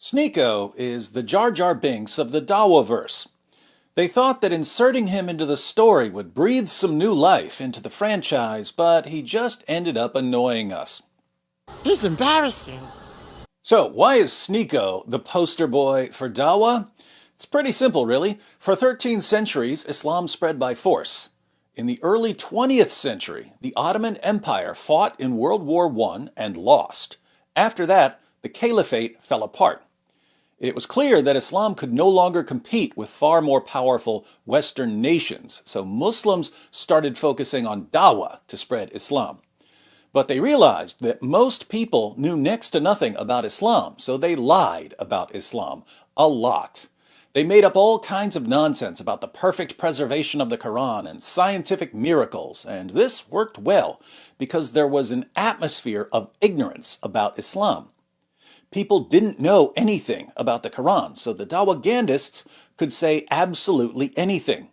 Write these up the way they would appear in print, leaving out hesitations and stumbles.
Sneako is the Jar Jar Binks of the Dawa-verse. They thought that inserting him into the story would breathe some new life into the franchise, but he just ended up annoying us. He's embarrassing. So, why is Sneako the poster boy for Dawa? It's pretty simple, really. For 13 centuries, Islam spread by force. In the early 20th century, the Ottoman Empire fought in World War I and lost. After that, the Caliphate fell apart. It was clear that Islam could no longer compete with far more powerful Western nations, so Muslims started focusing on Dawah to spread Islam. But they realized that most people knew next to nothing about Islam, so they lied about Islam a lot. They made up all kinds of nonsense about the perfect preservation of the Quran and scientific miracles, and this worked well because there was an atmosphere of ignorance about Islam. People didn't know anything about the Quran, so the Dawagandists could say absolutely anything.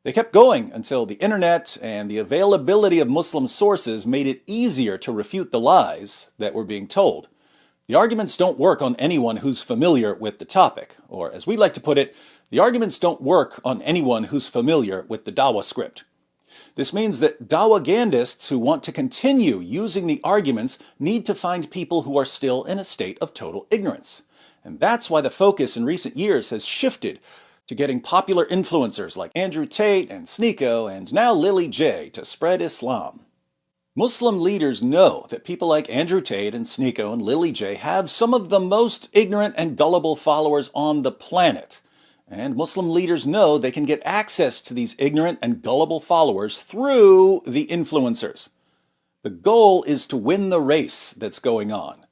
They kept going until the internet and the availability of Muslim sources made it easier to refute the lies that were being told. The arguments don't work on anyone who's familiar with the topic, or as we like to put it, the arguments don't work on anyone who's familiar with the Dawa script. This means that Dawagandists who want to continue using the arguments need to find people who are still in a state of total ignorance. And that's why the focus in recent years has shifted to getting popular influencers like Andrew Tate and Sneako and now Lily J to spread Islam. Muslim leaders know that people like Andrew Tate and Sneako and Lily J have some of the most ignorant and gullible followers on the planet. And Muslim leaders know they can get access to these ignorant and gullible followers through the influencers. The goal is to win the race that's going on.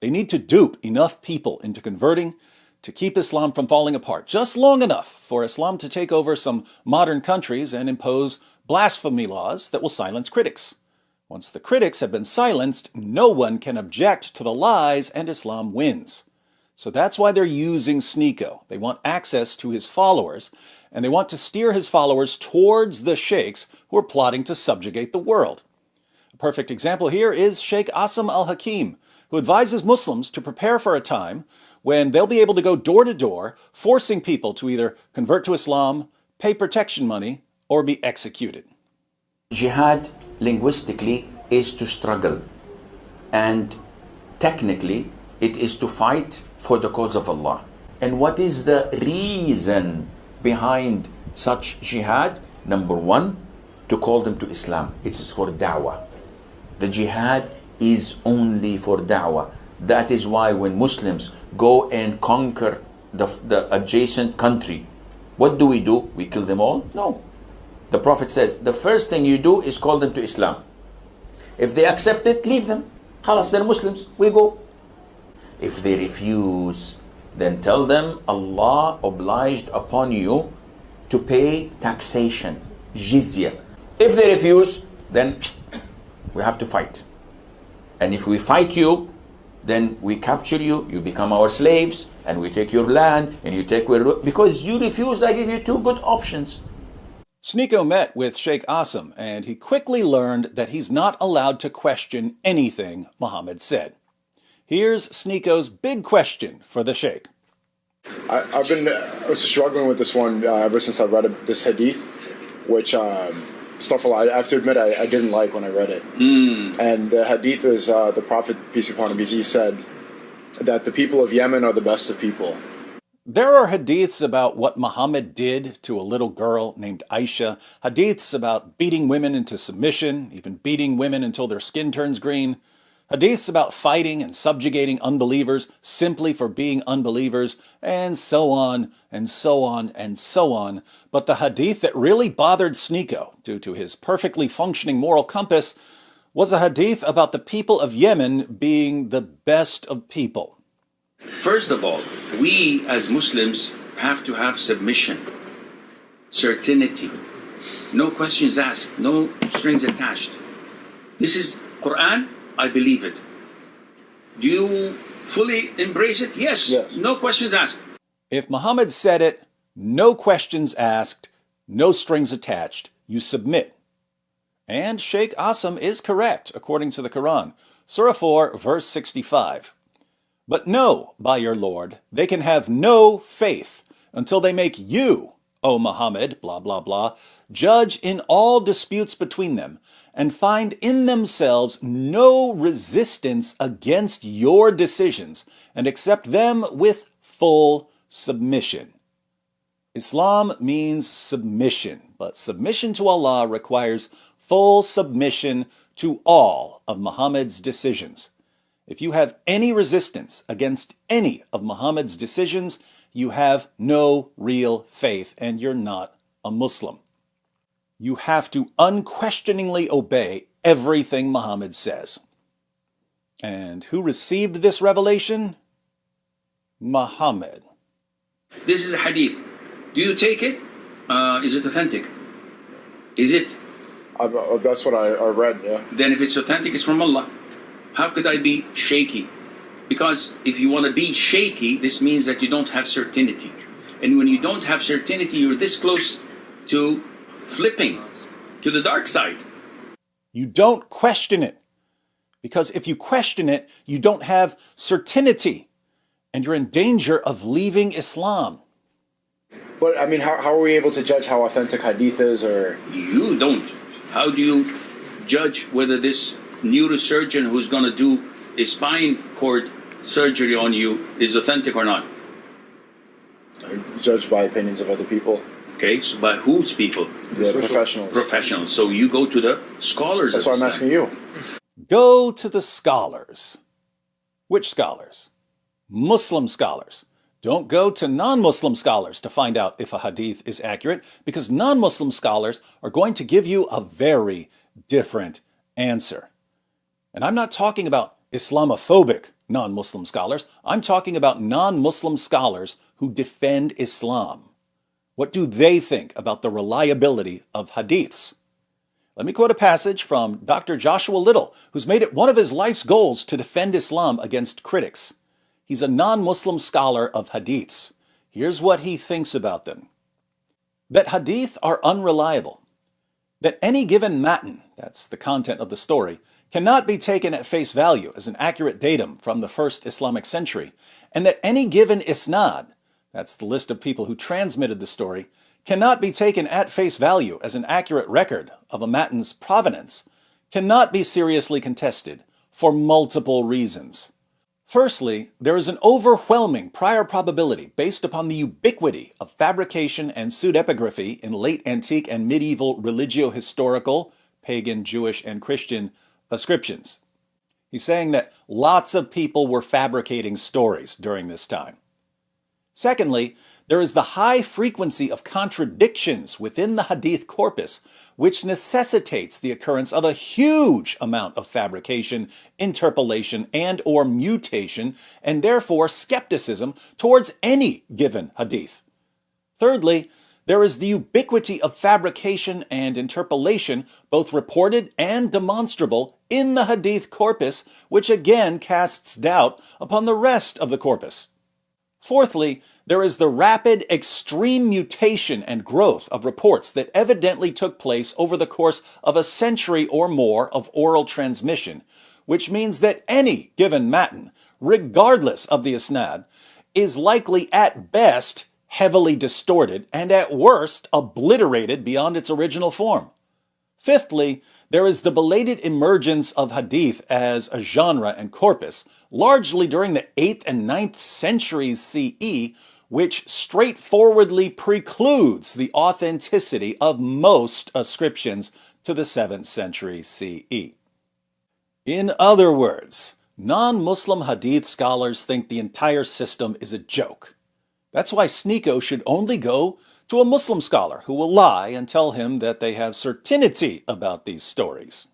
They need to dupe enough people into converting to keep Islam from falling apart, just long enough for Islam to take over some modern countries and impose blasphemy laws that will silence critics. Once the critics have been silenced, no one can object to the lies and Islam wins. So that's why they're using Sneako. They want access to his followers, and they want to steer his followers towards the sheikhs who are plotting to subjugate the world. A perfect example here is Sheikh Asim al-Hakim, who advises Muslims to prepare for a time when they'll be able to go door to door, forcing people to either convert to Islam, pay protection money, or be executed. Jihad, linguistically, is to struggle, and technically, it is to fight for the cause of Allah. And what is the reason behind such jihad? Number one, to call them to Islam. It is for da'wah. The jihad is only for da'wah. That is why when Muslims go and conquer the adjacent country, what do? We kill them all? No. The Prophet says, the first thing you do is call them to Islam. If they accept it, leave them. Khalas, they're Muslims. We go. If they refuse, then tell them Allah obliged upon you to pay taxation, jizya. If they refuse, then we have to fight. And if we fight you, then we capture you, you become our slaves, and we take your land, and you take where, because you refuse, I give you two good options. Sneako met with Sheikh Asim, and he quickly learned that he's not allowed to question anything Muhammad said. Here's Sneako's big question for the Sheikh. I've been struggling with this one ever since I read this hadith, which stuff a lot. I have to admit I didn't like when I read it. And the hadith is the Prophet, peace be upon him, he said that the people of Yemen are the best of people. There are hadiths about what Muhammad did to a little girl named Aisha, hadiths about beating women into submission, even beating women until their skin turns green, hadiths about fighting and subjugating unbelievers simply for being unbelievers, and so on, and so on, and so on. But the hadith that really bothered Sneako, due to his perfectly functioning moral compass, was a hadith about the people of Yemen being the best of people. First of all, we as Muslims have to have submission, certainty, no questions asked, no strings attached. This is Quran, I believe it. Do you fully embrace it? Yes. No questions asked. If Muhammad said it, no questions asked, no strings attached, you submit. And Sheikh Asim is correct, according to the Quran. Surah 4, verse 65. But know, by your Lord, they can have no faith until they make you, O Muhammad, blah, blah, blah, judge in all disputes between them, and find in themselves no resistance against your decisions, and accept them with full submission. Islam means submission, but submission to Allah requires full submission to all of Muhammad's decisions. If you have any resistance against any of Muhammad's decisions, you have no real faith and you're not a Muslim. You have to unquestioningly obey everything Muhammad says. And who received this revelation? Muhammad. This is a hadith. Do you take it? Is it authentic? Is it? That's what I read, yeah. Then if it's authentic, it's from Allah. How could I be shaky? Because if you want to be shaky, this means that you don't have certainty. And when you don't have certainty, you're this close to flipping to the dark side. You don't question it. Because if you question it, you don't have certainty. And you're in danger of leaving Islam. But, I mean, how are we able to judge how authentic hadith is, or... You don't. How do you judge whether this neurosurgeon who's going to do a spine cord surgery on you is authentic or not? Judged by opinions of other people. Okay, so by whose people? The professionals. Professionals. So you go to the scholars. That's why I'm asking you. Go to the scholars. Which scholars? Muslim scholars. Don't go to non-Muslim scholars to find out if a hadith is accurate, because non-Muslim scholars are going to give you a very different answer. And I'm not talking about Islamophobic non-Muslim scholars. I'm talking about non-Muslim scholars who defend Islam. What do they think about the reliability of hadiths? Let me quote a passage from Dr. Joshua Little, who's made it one of his life's goals to defend Islam against critics. He's a non-Muslim scholar of hadiths. Here's what he thinks about them. That hadith are unreliable. That any given matan, that's the content of the story, cannot be taken at face value as an accurate datum from the first Islamic century, and that any given isnad, that's the list of people who transmitted the story, cannot be taken at face value as an accurate record of a matan's provenance, cannot be seriously contested for multiple reasons. Firstly, there is an overwhelming prior probability based upon the ubiquity of fabrication and pseudepigraphy in late antique and medieval religio-historical, pagan, Jewish, and Christian ascriptions. He's saying that lots of people were fabricating stories during this time. Secondly, there is the high frequency of contradictions within the hadith corpus, which necessitates the occurrence of a huge amount of fabrication, interpolation, and or mutation, and therefore skepticism towards any given hadith. Thirdly, there is the ubiquity of fabrication and interpolation, both reported and demonstrable, in the hadith corpus, which again casts doubt upon the rest of the corpus. Fourthly, there is the rapid, extreme mutation and growth of reports that evidently took place over the course of a century or more of oral transmission, which means that any given matan, regardless of the isnad, is likely at best heavily distorted and at worst obliterated beyond its original form. Fifthly, there is the belated emergence of hadith as a genre and corpus, largely during the 8th and 9th centuries CE, which straightforwardly precludes the authenticity of most ascriptions to the 7th century CE. In other words, non-Muslim hadith scholars think the entire system is a joke. That's why Sneako should only go to a Muslim scholar who will lie and tell him that they have certainty about these stories.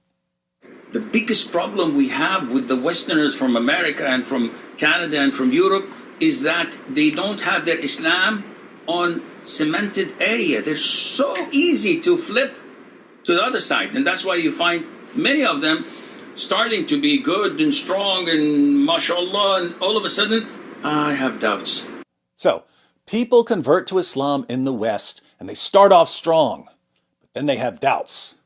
The biggest problem we have with the Westerners from America and from Canada and from Europe is that they don't have their Islam on cemented area. They're so easy to flip to the other side. And that's why you find many of them starting to be good and strong and mashallah, and all of a sudden, I have doubts. So, people convert to Islam in the West and they start off strong, but then they have doubts.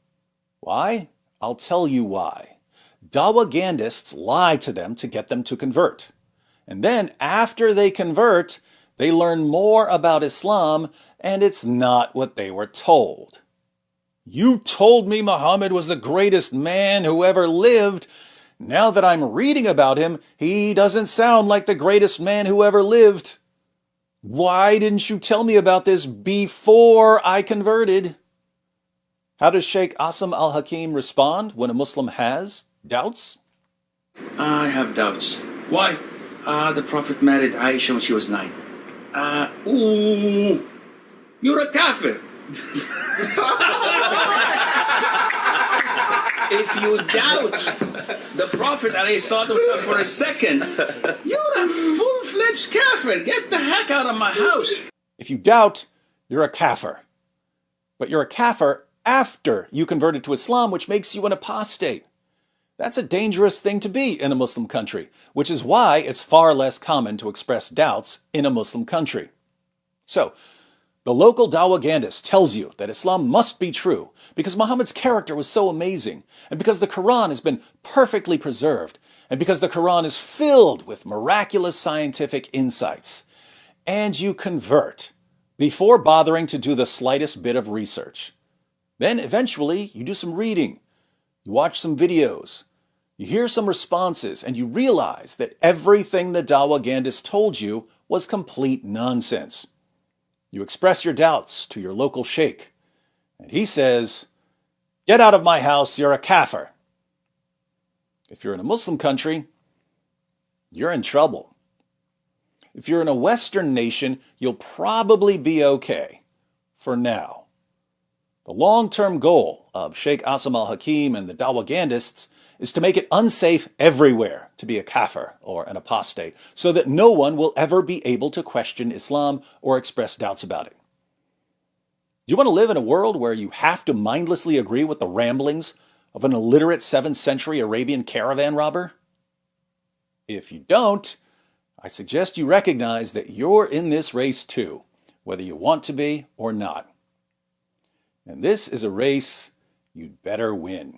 Why? I'll tell you why. Dawagandists lie to them to get them to convert. And then after they convert, they learn more about Islam, and it's not what they were told. You told me Muhammad was the greatest man who ever lived. Now that I'm reading about him, he doesn't sound like the greatest man who ever lived. Why didn't you tell me about this before I converted? How does Sheikh Asim al-Hakim respond when a Muslim has doubts? I have doubts. Why? The Prophet married Aisha when she was 9. You're a kafir. If you doubt the Prophet ﷺ for a second, you're a full-fledged kafir. Get the heck out of my house. If you doubt, you're a kafir. But you're a kafir after you converted to Islam, which makes you an apostate. That's a dangerous thing to be in a Muslim country, which is why it's far less common to express doubts in a Muslim country. So, the local dawagandist tells you that Islam must be true because Muhammad's character was so amazing, and because the Quran has been perfectly preserved, and because the Quran is filled with miraculous scientific insights. And you convert before bothering to do the slightest bit of research. Then eventually you do some reading, you watch some videos, you hear some responses, and you realize that everything the dawagandist told you was complete nonsense. You express your doubts to your local sheikh, and he says, "Get out of my house, you're a kafir." If you're in a Muslim country, you're in trouble. If you're in a Western nation, you'll probably be okay, for now. The long-term goal of Sheikh Asim al-Hakim and the dawagandists is to make it unsafe everywhere to be a kafir or an apostate, so that no one will ever be able to question Islam or express doubts about it. Do you want to live in a world where you have to mindlessly agree with the ramblings of an illiterate 7th century Arabian caravan robber? If you don't, I suggest you recognize that you're in this race too, whether you want to be or not. And this is a race you'd better win.